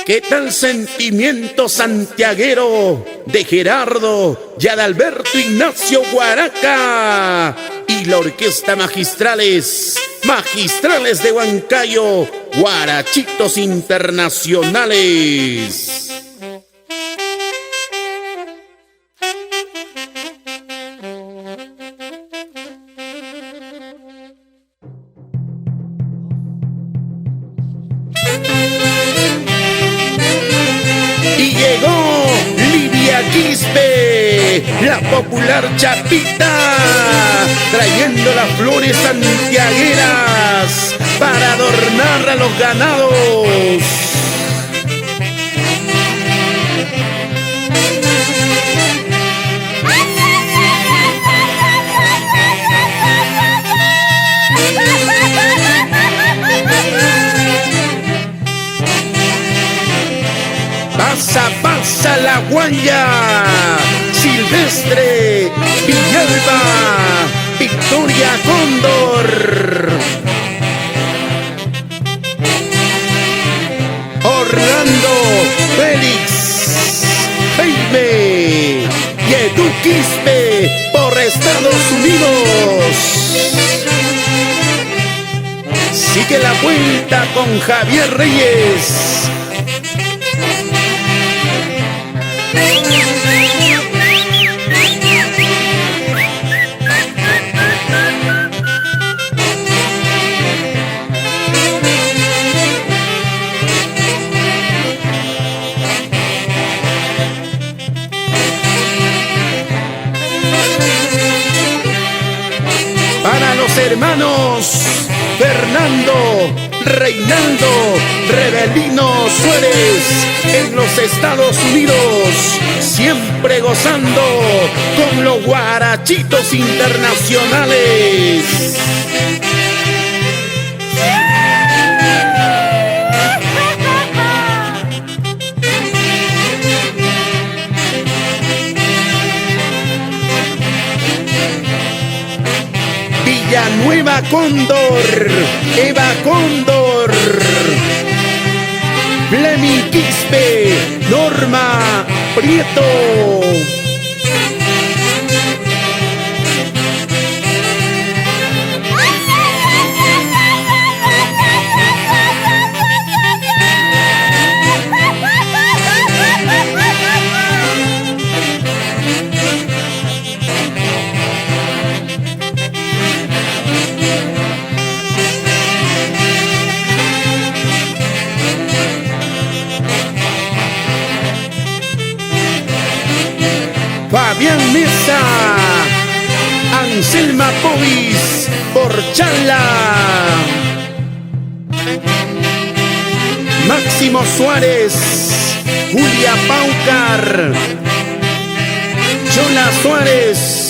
¿Qué tal Sentimiento Santiaguero de Gerardo y Adalberto Ignacio Guaraca y la Orquesta Magistrales de Huancayo, Guarachitos Internacionales? Y llegó Lidia Quispe, la popular Chapita, trayendo las flores santiagueras para adornar a los ganados. Pasa la guaya, Silvestre, Villalba, Victoria Cóndor, Orlando, Félix, Jaime y Edu Quispe por Estados Unidos. Sigue la vuelta con Javier Reyes. Para los hermanos Fernando, Reinaldo, Rebelino Suárez en los Estados Unidos, siempre gozando con los Guarachitos Internacionales. Villanueva Cóndor, Eva Cóndor, Fleming Quispe, Norma Prieto. Fabián Mesa, Anselma Povis por Chala, Máximo Suárez, Julia Paucar, Chola Suárez,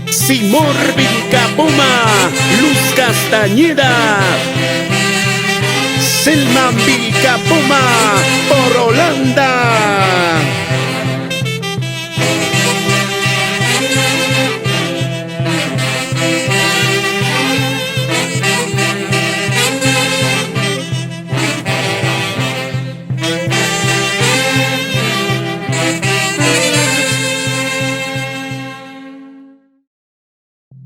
Simor Vilcapoma, Luz Castañeda, Selman Vilcapoma por Holanda.